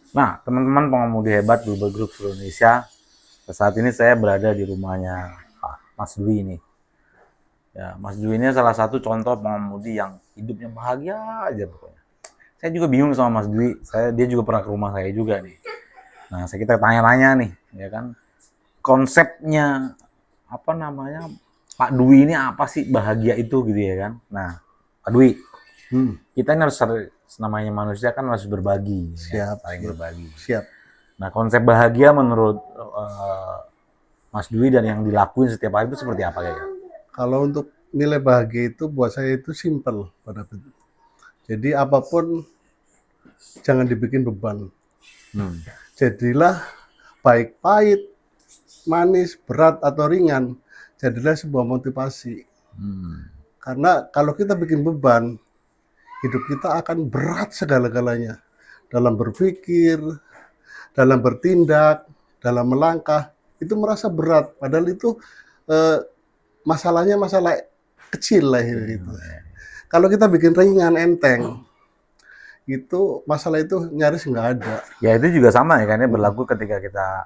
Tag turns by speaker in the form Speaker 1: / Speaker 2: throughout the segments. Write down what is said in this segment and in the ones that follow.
Speaker 1: Nah, teman-teman pengemudi hebat Bluebird Group seluruh Indonesia, saat ini saya berada di rumahnya Mas Dwi ini. Ya, Mas Dwi ini salah satu contoh pengemudi yang hidupnya bahagia aja pokoknya. Saya juga bingung sama Mas Dwi, dia juga pernah ke rumah saya juga nih. Nah, kita tanya-tanya nih, ya kan, konsepnya apa namanya Pak Dwi ini apa sih bahagia itu gitu ya kan? Nah, Pak Dwi, kita ini harus namanya manusia kan harus berbagi, ya,
Speaker 2: Siap,
Speaker 1: saling berbagi.
Speaker 2: siap.
Speaker 1: Nah, konsep bahagia menurut Mas Dwi dan yang dilakuin setiap hari itu seperti apa kayaknya?
Speaker 2: Kalau untuk nilai bahagia itu buat saya itu simple, pada jadi apapun jangan dibikin beban. Jadilah baik pahit, manis, berat atau ringan, jadilah sebuah motivasi. Karena kalau kita bikin beban, hidup kita akan berat segala-galanya. Dalam berpikir, dalam bertindak, dalam melangkah, itu merasa berat. Padahal itu masalahnya masalah kecil lah gitu. Kalau kita bikin ringan, enteng, itu masalah itu nyaris nggak ada.
Speaker 1: Ya itu juga sama ya kan, berlaku ketika kita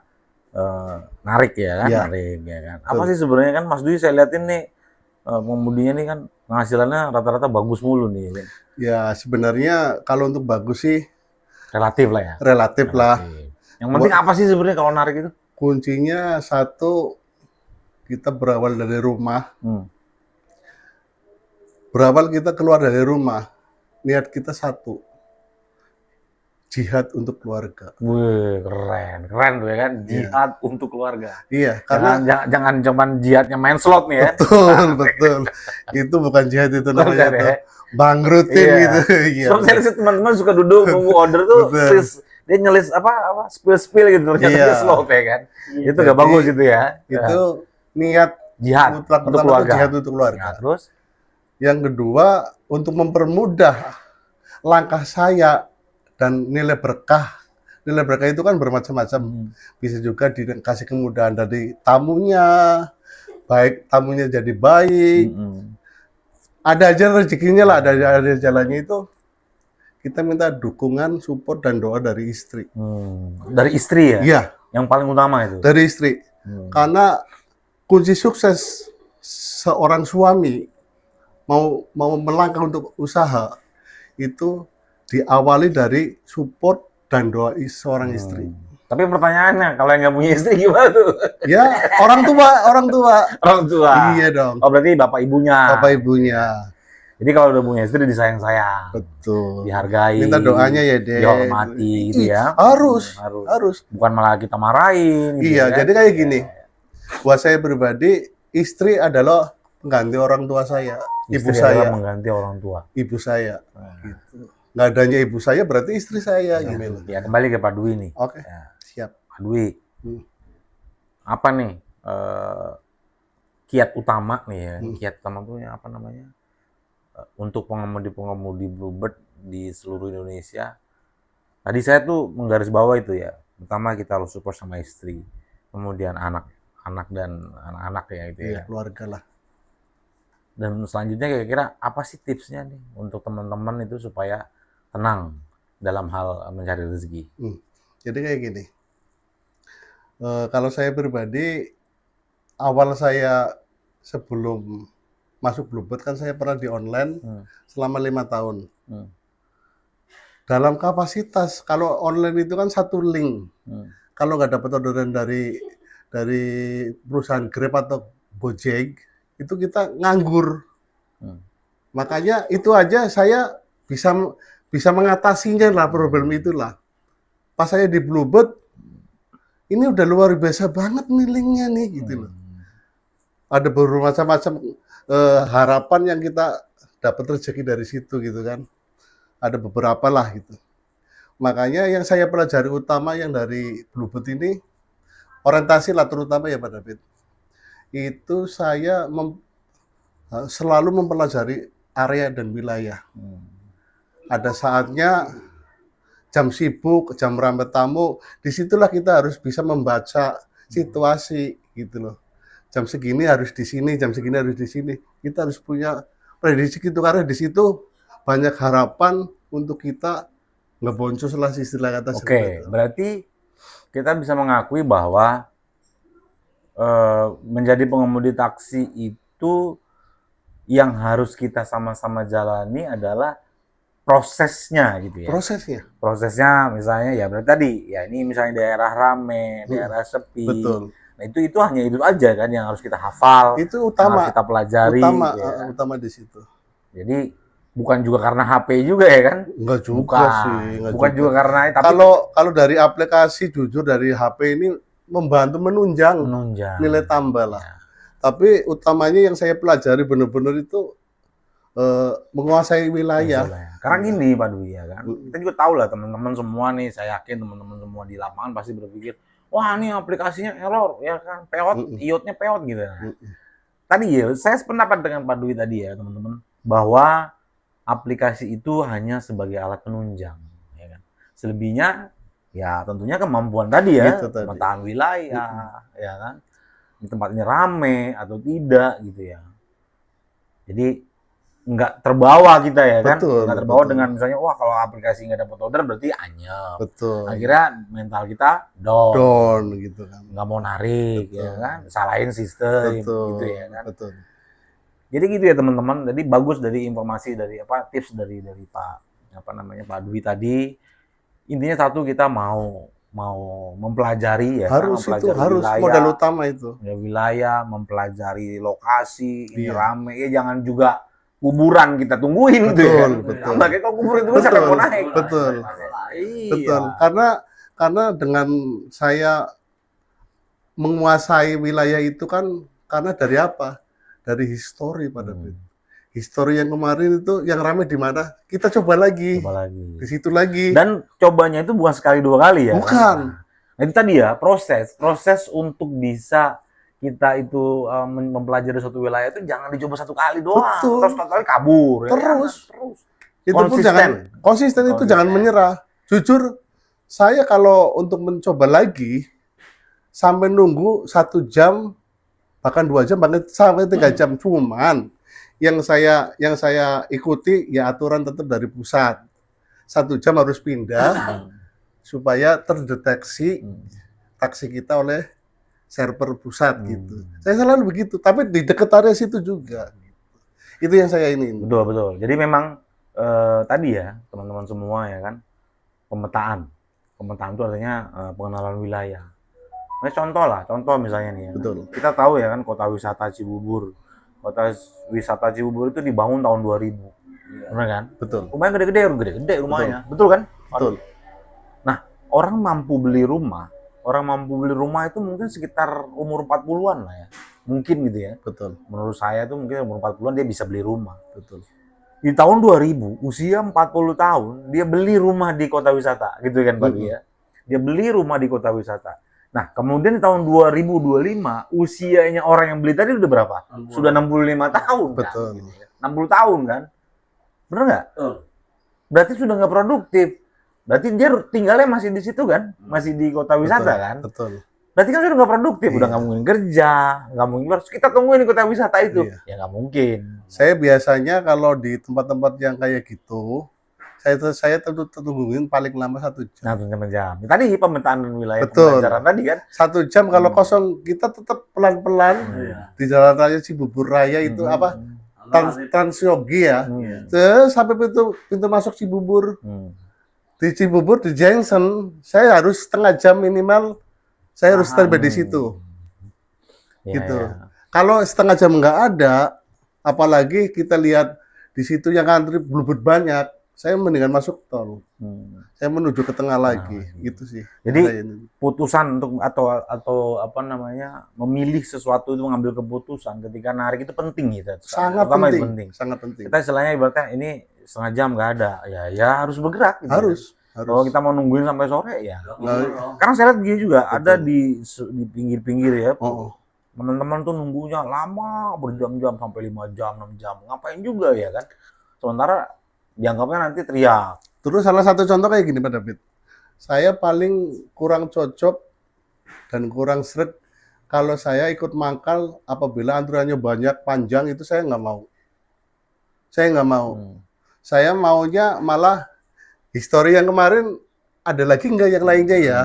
Speaker 1: narik ya kan,
Speaker 2: Ya,
Speaker 1: narik ya kan. Apa
Speaker 2: betul.
Speaker 1: sih sebenarnya kan Mas Dwi saya liatin nih pengemudinya nih kan penghasilannya rata-rata bagus mulu nih kan.
Speaker 2: Ya sebenarnya kalau untuk bagus sih
Speaker 1: Relatif lah ya.
Speaker 2: relatif lah.
Speaker 1: Relatif. Yang penting apa sih sebenarnya kalau narik itu?
Speaker 2: Kuncinya satu, kita berawal dari rumah. Berawal kita keluar dari rumah, niat kita satu, jihad untuk keluarga.
Speaker 1: Wih, keren, keren tuh ya kan,
Speaker 2: Iya,
Speaker 1: jihad untuk keluarga.
Speaker 2: iya,
Speaker 1: Jangan
Speaker 2: karena
Speaker 1: jangan, jangan cuman jihadnya main slot nih ya.
Speaker 2: betul, betul. Itu bukan jihad, itu namanya
Speaker 1: Bukan
Speaker 2: tuh
Speaker 1: ya.
Speaker 2: bangrutin
Speaker 1: Iya.
Speaker 2: gitu. Iya,
Speaker 1: Sebab saya lihat teman-teman suka duduk nunggu order tuh,
Speaker 2: betul.
Speaker 1: dia nyelis apa spill gitu, ternyata
Speaker 2: Iya.
Speaker 1: dia slot ya kan. Itu gak
Speaker 2: Jadi
Speaker 1: bagus itu ya.
Speaker 2: itu niat
Speaker 1: Jihad
Speaker 2: mutlak
Speaker 1: untuk
Speaker 2: pertama itu
Speaker 1: keluarga.
Speaker 2: jihad untuk keluarga.
Speaker 1: Nah, terus
Speaker 2: Yang kedua, untuk mempermudah langkah saya dan nilai berkah. Nilai berkah itu kan bermacam-macam. Bisa juga dikasih kemudahan dari tamunya, baik tamunya jadi baik. Ada aja rezekinya lah, ada jalannya itu. Kita minta dukungan, support, dan doa dari istri.
Speaker 1: dari istri ya,
Speaker 2: Iya,
Speaker 1: yang paling utama itu.
Speaker 2: dari istri. Karena kunci sukses seorang suami mau melangkah untuk usaha itu diawali dari support dan doa seorang istri.
Speaker 1: Tapi pertanyaannya, kalau yang nggak punya istri gimana tuh?
Speaker 2: Ya, orang tua, orang tua.
Speaker 1: Orang tua.
Speaker 2: Iya dong.
Speaker 1: Oh berarti bapak ibunya.
Speaker 2: Bapak ibunya.
Speaker 1: Jadi kalau udah punya istri disayang-sayang,
Speaker 2: Betul.
Speaker 1: dihargai,
Speaker 2: Minta doanya ya, Dek.
Speaker 1: dihormati gitu ya.
Speaker 2: Harus.
Speaker 1: Bukan malah kita marahin. Gitu
Speaker 2: Iya,
Speaker 1: ya.
Speaker 2: jadi kayak gini. Buat saya pribadi, istri adalah pengganti orang tua saya, ibu
Speaker 1: Istri
Speaker 2: saya,
Speaker 1: adalah mengganti orang tua.
Speaker 2: ibu saya. Gitu. Nggak adanya ibu saya berarti istri saya gitu.
Speaker 1: Ya kembali ke Pak Dwi nih.
Speaker 2: Oke,
Speaker 1: Ya.
Speaker 2: siap.
Speaker 1: Pak Dwi, apa nih kiat utama nih ya? Kiat utama tuh apa namanya? Untuk pengemudi-pengemudi Bluebird di seluruh Indonesia. Tadi saya tuh menggarisbawahi itu ya. Pertama kita harus support sama istri, kemudian anak dan anak-anak ya itu
Speaker 2: Iya,
Speaker 1: ya.
Speaker 2: keluarga lah.
Speaker 1: Dan selanjutnya kira-kira apa sih tipsnya nih untuk teman-teman itu supaya tenang dalam hal mencari rezeki?
Speaker 2: Jadi kayak gini. Kalau saya pribadi, awal saya sebelum masuk Bluebird kan saya pernah di online selama 5 tahun. Dalam kapasitas, kalau online itu kan satu link. Kalau nggak dapat orderan dari perusahaan Grab atau Gojek, itu kita nganggur. Makanya itu aja saya bisa mengatasinya lah, problem itulah. Pas saya di Bluebird, ini udah luar biasa banget nih linknya nih gitu loh. Ada bermacam-macam harapan yang kita dapat rezeki dari situ gitu kan. Ada beberapa lah gitu. Makanya yang saya pelajari utama yang dari Bluebird ini, orientasi lah terutama ya Pak David. Itu saya selalu mempelajari area dan wilayah. Ada saatnya jam sibuk, jam ramai tamu, disitulah kita harus bisa membaca situasi gitu loh. Jam segini harus di sini, jam segini harus di sini. Kita harus punya prediksi gitu, karena di situ banyak harapan untuk kita nggak boncos lah istilah kata
Speaker 1: Oke,
Speaker 2: seperti itu.
Speaker 1: berarti kita bisa mengakui bahwa menjadi pengemudi taksi itu yang harus kita sama-sama jalani adalah prosesnya gitu ya.
Speaker 2: Prosesnya,
Speaker 1: Prosesnya misalnya ya berarti tadi ya ini misalnya daerah rame, daerah sepi.
Speaker 2: betul.
Speaker 1: Nah itu hanya itu aja kan yang harus kita hafal,
Speaker 2: Itu
Speaker 1: yang harus
Speaker 2: utama,
Speaker 1: kita pelajari gitu ya kan.
Speaker 2: utama di situ.
Speaker 1: Jadi bukan juga karena HP juga ya kan?
Speaker 2: Enggak juga sih,
Speaker 1: Bukan.
Speaker 2: enggak
Speaker 1: Bukan juga karena tapi
Speaker 2: kalau dari aplikasi jujur dari HP ini membantu menunjang
Speaker 1: menunjang.
Speaker 2: nilai tambah lah.
Speaker 1: Ya.
Speaker 2: Tapi utamanya yang saya pelajari benar-benar itu menguasai wilayah.
Speaker 1: Karena gini Pak Dwi ya kan, kita juga tahu lah teman-teman semua nih, saya yakin teman-teman semua di lapangan pasti berpikir, wah ini aplikasinya error ya kan, peot, iotnya peot gitu. Tadi ya, saya sependapat dengan Pak Dwi tadi ya teman-teman, bahwa aplikasi itu hanya sebagai alat penunjang, ya kan. Selebihnya ya tentunya kemampuan tadi ya,
Speaker 2: Gitu tadi.
Speaker 1: pemetaan wilayah, ya kan, di tempat ini rame atau tidak gitu ya. Jadi nggak terbawa kita ya kan,
Speaker 2: Betul,
Speaker 1: nggak terbawa
Speaker 2: betul.
Speaker 1: dengan misalnya wah kalau aplikasi nggak dapat order berarti anyep.
Speaker 2: Betul.
Speaker 1: Akhirnya mental kita down,
Speaker 2: Down gitu kan.
Speaker 1: nggak mau narik
Speaker 2: Betul.
Speaker 1: ya kan, salahin sistem
Speaker 2: Betul.
Speaker 1: gitu ya kan.
Speaker 2: Betul.
Speaker 1: Jadi gitu ya teman-teman. Jadi bagus dari informasi dari tips dari Pak Dwi tadi. Intinya satu kita mau mempelajari ya,
Speaker 2: Harus itu
Speaker 1: mempelajari
Speaker 2: harus
Speaker 1: wilayah,
Speaker 2: modal utama itu.
Speaker 1: ya wilayah, mempelajari lokasi, ini
Speaker 2: Iya.
Speaker 1: rame ya jangan juga kuburan kita tungguin gitu ya.
Speaker 2: Betul.
Speaker 1: Makanya kalau kuburan itu siapa yang mau naik?
Speaker 2: Betul.
Speaker 1: Iya.
Speaker 2: Betul. Karena dengan saya menguasai wilayah itu kan karena dari apa? Dari histori pada histori yang kemarin itu yang ramai di mana? Kita coba lagi.
Speaker 1: Coba lagi.
Speaker 2: Di situ lagi.
Speaker 1: Dan cobanya itu bukan sekali dua kali ya.
Speaker 2: Bukan.
Speaker 1: Nah, itu tadi ya proses untuk bisa kita itu mempelajari suatu wilayah itu jangan dicoba satu kali doang.
Speaker 2: Betul.
Speaker 1: Terus satu kali kabur.
Speaker 2: Terus.
Speaker 1: Ya, terus.
Speaker 2: Itu pun jangan konsisten itu jangan menyerah. Jujur saya kalau untuk mencoba lagi sampai nunggu 1 jam bahkan 2 jam bahkan sampai 3 jam cuman yang saya ikuti ya aturan tetap dari pusat 1 jam harus pindah supaya terdeteksi taksi kita oleh server pusat gitu. Saya selalu begitu, tapi di dekat area situ juga. Itu yang saya ini.
Speaker 1: Betul. Jadi memang tadi ya teman-teman semua ya kan pemetaan itu artinya pengenalan wilayah. Nah, contoh misalnya nih ya.
Speaker 2: Betul.
Speaker 1: Kita tahu ya kan kota wisata Cibubur. Kota wisata Cibubur itu dibangun tahun 2000. Benar kan?
Speaker 2: Betul.
Speaker 1: Rumahnya gede-gede rumahnya. Betul kan?
Speaker 2: Betul.
Speaker 1: Nah, orang mampu beli rumah itu mungkin sekitar umur 40-an lah ya. Mungkin gitu ya.
Speaker 2: Betul.
Speaker 1: Menurut saya tuh mungkin umur 40-an dia bisa beli rumah.
Speaker 2: Betul.
Speaker 1: Di tahun 2000, usia 40 tahun, dia beli rumah di kota wisata, gitu kan Pak Dwi ya. Dia beli rumah di kota wisata. Nah, kemudian di tahun 2025, usianya orang yang beli tadi udah berapa? Sudah 65 tahun.
Speaker 2: Betul.
Speaker 1: Kan? 60 tahun kan? Bener nggak? Berarti sudah nggak produktif. Berarti dia tinggalnya masih di situ kan? Masih di kota wisata kan?
Speaker 2: Betul.
Speaker 1: Berarti kan sudah nggak produktif, udah nggak mungkin kerja, nggak mungkin harus kita tungguin di kota wisata itu. Ya nggak mungkin.
Speaker 2: Saya biasanya kalau di tempat-tempat yang kayak gitu, saya tentu tungguin paling lama 1 jam.
Speaker 1: Nah, 1 jam. Tadi pemetaan wilayah
Speaker 2: Betul.
Speaker 1: pembelajaran tadi kan.
Speaker 2: 1 jam kalau kosong kita tetap pelan-pelan di jalan raya Cibubur Raya itu apa? Transyogi ya. Terus sampai pintu masuk Cibubur. Di Cibubur di Junction, saya harus setengah jam minimal. Saya harus standby di situ. Gitu. Kalau setengah jam nggak ada, apalagi kita lihat di situ yang antri blubut banyak, saya mendingan masuk tol. Saya menuju ke tengah lagi, gitu sih.
Speaker 1: Jadi putusan untuk atau apa namanya memilih sesuatu itu mengambil keputusan ketika narik itu penting gitu.
Speaker 2: Sangat penting. Sangat penting.
Speaker 1: Kita istilahnya ibaratnya ini setengah jam nggak ada, ya harus bergerak. Gitu.
Speaker 2: Harus.
Speaker 1: Kalau kita mau nungguin sampai sore ya. Karena saya lihat begini juga, ada di pinggir-pinggir ya. Teman-teman tuh nunggunya lama, berjam-jam sampai 5 jam, 6 jam. Ngapain juga ya kan? Sementara dianggapnya nanti teriak.
Speaker 2: Terus salah satu contoh kayak gini Pak David. Saya paling kurang cocok dan kurang seret kalau saya ikut mangkal apabila antriannya banyak, panjang itu saya nggak mau. Saya nggak mau. Saya maunya malah Histori yang kemarin ada lagi nggak yang lainnya ya?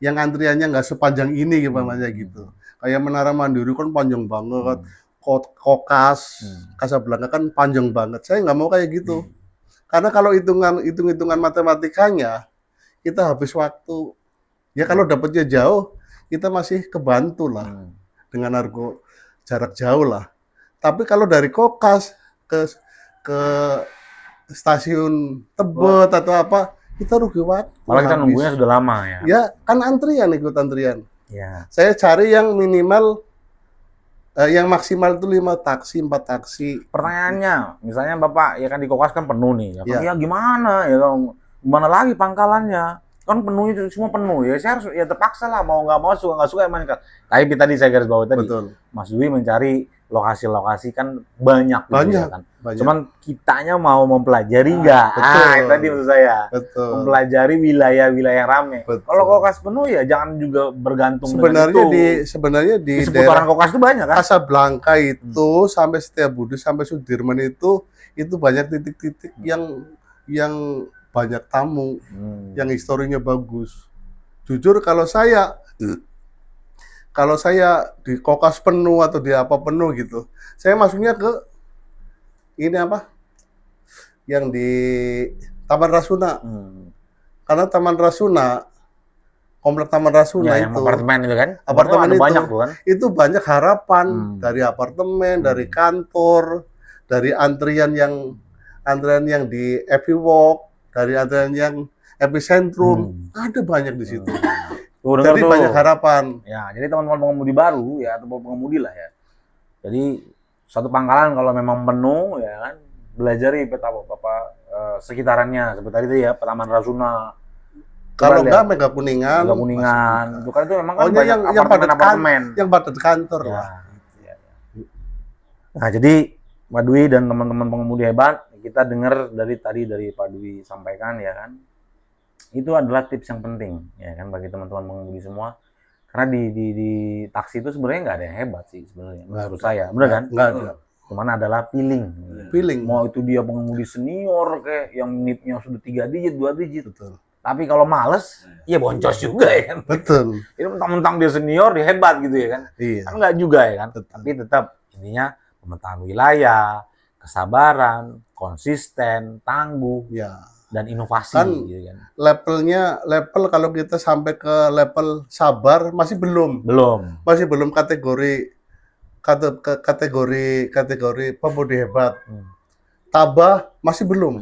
Speaker 2: Yang antriannya nggak sepanjang ini gimana gitu. Kayak Menara Mandiri kan panjang banget, Kokas, Kasablanka kan panjang banget. Saya nggak mau kayak gitu. Karena kalau hitung-hitungan matematikanya, kita habis waktu. Ya kalau dapatnya jauh, kita masih kebantu lah dengan argo jarak jauh lah. Tapi kalau dari Kokas ke stasiun Tebet atau apa, kita rugi waktu.
Speaker 1: Malah kita
Speaker 2: habis.
Speaker 1: nunggunya sudah lama ya.
Speaker 2: Ya, kan antrian, ikut antrian.
Speaker 1: Ya.
Speaker 2: Saya cari yang minimal, yang maksimal itu 5 taksi, 4 taksi.
Speaker 1: Pertanyaannya, misalnya Bapak ya kan di Kokas kan penuh nih, ya, kan?
Speaker 2: Ya.
Speaker 1: Ya gimana ya, gimana lagi pangkalannya? Kan penuhnya semua penuh ya, saya harus ya terpaksa lah, mau nggak mau, suka nggak suka emang. Tapi tadi saya garis bawah tadi,
Speaker 2: Betul.
Speaker 1: Mas Dwi mencari lokasi-lokasi kan banyak, gitu ya kan.
Speaker 2: Banyak.
Speaker 1: Cuman kitanya mau mempelajari nggak?
Speaker 2: Betul.
Speaker 1: Itu tadi maksud saya.
Speaker 2: Betul.
Speaker 1: Mempelajari wilayah-wilayah yang ramai.
Speaker 2: Betul.
Speaker 1: Kalau Kokas penuh ya jangan juga bergantung
Speaker 2: Sebenarnya
Speaker 1: dengan itu.
Speaker 2: sebenarnya di
Speaker 1: seputaran
Speaker 2: daerah
Speaker 1: Kokas itu banyak kan?
Speaker 2: Kasablanka itu sampai Setiabudi sampai Sudirman itu banyak titik-titik yang banyak tamu, yang historinya bagus. Jujur kalau saya di Kokas penuh atau di apa penuh gitu, saya masuknya ke ini apa? Yang di Taman Rasuna. Karena Taman Rasuna, komplek Taman Rasuna
Speaker 1: Ya, yang
Speaker 2: itu
Speaker 1: apartemen itu kan?
Speaker 2: apartemen
Speaker 1: ada
Speaker 2: itu
Speaker 1: banyak tuh kan?
Speaker 2: itu banyak harapan dari apartemen, dari kantor, dari antrian yang di Happy Walk, dari antrian yang Epicentrum, ada banyak di situ. Jadi banyak harapan.
Speaker 1: Ya, jadi teman-teman pengemudi baru ya, atau pengemudi lah ya. Jadi satu pangkalan kalau memang penuh ya kan, belajari peta sekitarannya seperti tadi ya, Taman Rasuna.
Speaker 2: Kalau enggak Mega Kuningan.
Speaker 1: Mega Kuningan. Itu kan itu memang kan banyak
Speaker 2: yang
Speaker 1: apartemen.
Speaker 2: Yang padat kantor
Speaker 1: Ya.
Speaker 2: lah.
Speaker 1: Nah, jadi Pak Dwi dan teman-teman pengemudi hebat, kita dengar dari Pak Dwi sampaikan ya kan. Itu adalah tips yang penting ya kan bagi teman-teman pengemudi semua. Karena di taksi itu sebenarnya nggak ada yang hebat sih sebenarnya menurut saya. Benar kan?
Speaker 2: Nggak ada.
Speaker 1: Cuman adalah feeling. Mau itu dia pengemudi senior kayak yang NIP-nya sudah 3 digit, 2 digit.
Speaker 2: Betul.
Speaker 1: Tapi kalau males, ya boncos juga ya kan.
Speaker 2: Betul.
Speaker 1: Itu mentang-mentang dia senior, dia hebat gitu ya kan.
Speaker 2: Iya.
Speaker 1: Kan nggak juga ya kan.
Speaker 2: Betul.
Speaker 1: Tapi tetap intinya pemetaan wilayah, kesabaran, konsisten, tangguh,
Speaker 2: Ya.
Speaker 1: dan inovasi
Speaker 2: Kan
Speaker 1: gitu kan.
Speaker 2: level kalau kita sampai ke level sabar masih belum kategori pemudi hebat. Tabah masih belum.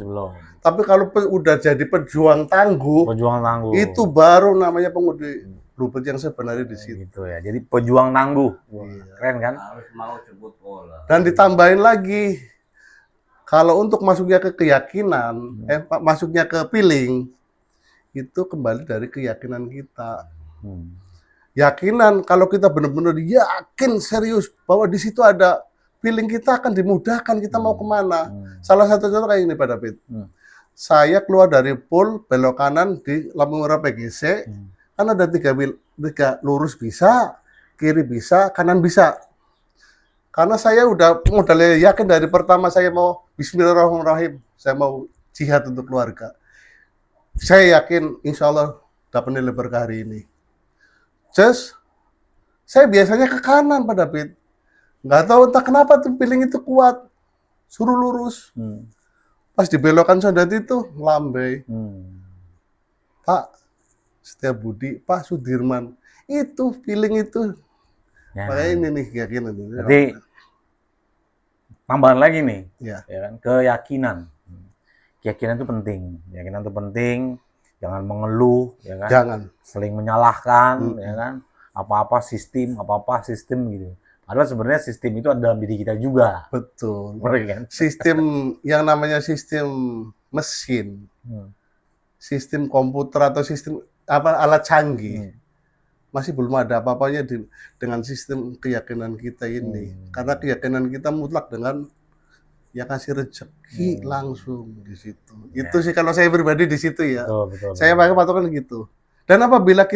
Speaker 2: Tapi kalau udah jadi pejuang tangguh, itu baru namanya pemudi bluebird yang sebenarnya di situ.
Speaker 1: Gitu ya. Jadi pejuang tangguh.
Speaker 2: Iya.
Speaker 1: Keren kan?
Speaker 3: Harus mau jemput bola.
Speaker 2: Dan ditambahin lagi, kalau untuk masuknya ke keyakinan, masuknya ke feeling, itu kembali dari keyakinan kita. Yakinan, kalau kita benar-benar yakin serius bahwa di situ ada feeling, kita akan dimudahkan kita mau kemana. Salah satu contoh kayak ini Pak David. Saya keluar dari pool, belok kanan di lampu merah PGC, kan ada tiga lurus bisa, kiri bisa, kanan bisa. Karena saya udah modalnya yakin dari pertama saya mau Bismillahirrahmanirrahim, saya mau jihad untuk keluarga. Saya yakin insya Allah dapat nilai berkah hari ini. Just, saya biasanya ke kanan Pak David. Nggak tahu entah kenapa tuh feeling itu kuat. Suruh lurus. Pas dibelokan Sondat itu, lambai. Pak Setiabudi, Pak Sudirman. Itu feeling itu.
Speaker 1: Ya.
Speaker 2: Makanya ini nih keyakinan.
Speaker 1: Jadi tambahan lagi nih,
Speaker 2: ya
Speaker 1: kan? Keyakinan. Keyakinan itu penting. Keyakinan itu penting. Jangan mengeluh, ya kan?
Speaker 2: Jangan.
Speaker 1: Seling menyalahkan, ya kan? Apa-apa sistem gitu. Padahal sebenarnya sistem itu ada dalam diri kita juga.
Speaker 2: Betul.
Speaker 1: Kan?
Speaker 2: Sistem yang namanya sistem mesin, sistem komputer atau sistem alat canggih, masih belum ada apa-apanya dengan sistem keyakinan kita ini. Karena keyakinan kita mutlak dengan yang kasih rezeki langsung di situ. Itu sih kalau saya pribadi di situ ya.
Speaker 1: Betul,
Speaker 2: saya pakai patokan gitu. Dan apabila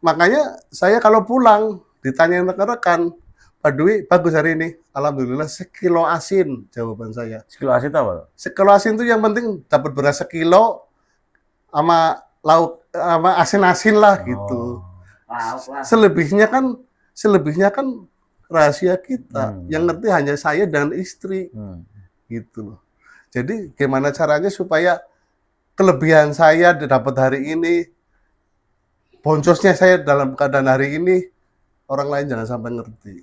Speaker 2: makanya saya kalau pulang ditanya rekan-rekan, Pak Dwi, bagus hari ini. Alhamdulillah sekilo asin jawaban saya.
Speaker 1: Sekilo asin itu apa?
Speaker 2: Sekilo asin itu yang penting dapat beras sekilo, sama lauk sama asin-asin lah gitu.
Speaker 3: Lauk lah.
Speaker 2: Selebihnya kan rahasia kita.
Speaker 1: Hmm.
Speaker 2: Yang ngerti hanya saya dan istri gitu loh. Jadi gimana caranya supaya kelebihan saya dapat hari ini, boncosnya saya dalam keadaan hari ini, orang lain jangan sampai ngerti.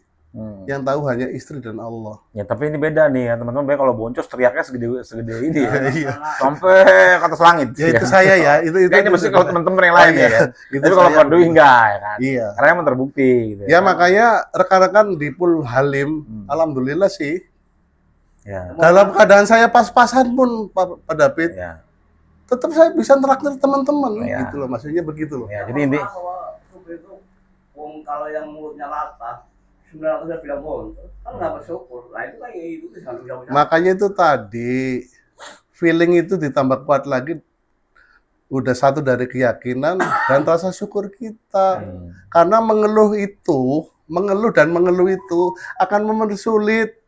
Speaker 2: Yang tahu hanya istri dan Allah.
Speaker 1: Ya tapi ini beda nih ya teman-teman. Kayak kalau boncos teriaknya segede ini ya.
Speaker 2: Iya.
Speaker 1: Sampai ke atas langit.
Speaker 2: Ya itu saya ya, itu
Speaker 1: Nah, ini mesti kalau teman-teman yang lain ya kan.
Speaker 2: Itu
Speaker 1: Tapi kalau
Speaker 2: saya.
Speaker 1: Pak Dwi enggak ya kan.
Speaker 2: Iya.
Speaker 1: Karena emang terbukti gitu
Speaker 2: Ya makanya rekan-rekan di Pool Halim, alhamdulillah sih.
Speaker 1: Ya.
Speaker 2: Dalam keadaan saya pas-pasan pun Pak David,
Speaker 1: Ya.
Speaker 2: tetap saya bisa traktir teman-teman
Speaker 1: Ya.
Speaker 2: gitu loh, maksudnya begitu loh.
Speaker 1: Ya, jadi inti
Speaker 3: Bahwa supir itu, kalau yang mulutnya latah, 900 udah bilang bontot, kan nggak bersyukur. Nah itu kan ya itu selalu jauh-jauh.
Speaker 2: Makanya itu tadi feeling itu ditambah kuat lagi, udah satu dari keyakinan dan rasa syukur kita. Karena mengeluh dan mengeluh itu akan mempersulit,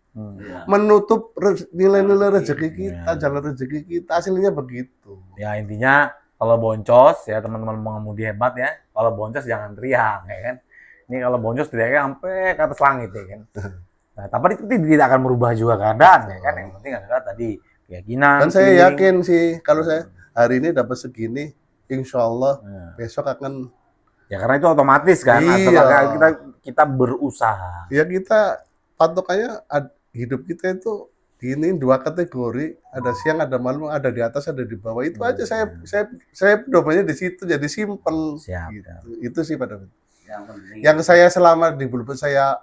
Speaker 2: menutup nilai-nilai rezeki kita, jalan rezeki kita, hasilnya begitu.
Speaker 1: ya intinya kalau boncos ya teman-teman pengemudi hebat ya. Kalau boncos jangan teriak ya kan. Ini kalau boncos teriaknya sampai ke atas langit ya kan. Nah, tapi itu tidak akan merubah juga keadaan ya kan. Yang penting adalah tadi keyakinan.
Speaker 2: Dan saya
Speaker 1: feeling.
Speaker 2: yakin sih kalau saya hari ini dapat segini, insya Allah besok akan
Speaker 1: Ya karena itu otomatis kan.
Speaker 2: Iya.
Speaker 1: Kita berusaha.
Speaker 2: ya kita patokannya hidup kita itu ini dua kategori, ada siang, ada malam, ada di atas, ada di bawah. Itu aja saya domanya di situ jadi simpel.
Speaker 1: Siap.
Speaker 2: Gitu. Itu sih pada
Speaker 3: Yang penting.
Speaker 2: yang saya selama di Bulbul saya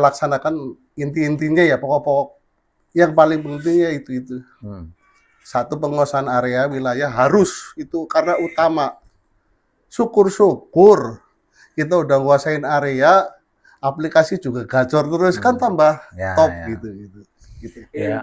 Speaker 2: laksanakan inti-intinya ya pokok-pokok yang paling pentingnya itu. Satu, penguasaan area wilayah harus itu karena utama. Syukur-syukur kita udah nguasain area, aplikasi juga gacor terus kan tambah
Speaker 1: Ya,
Speaker 2: top
Speaker 1: ya.
Speaker 2: gitu.
Speaker 1: Ya.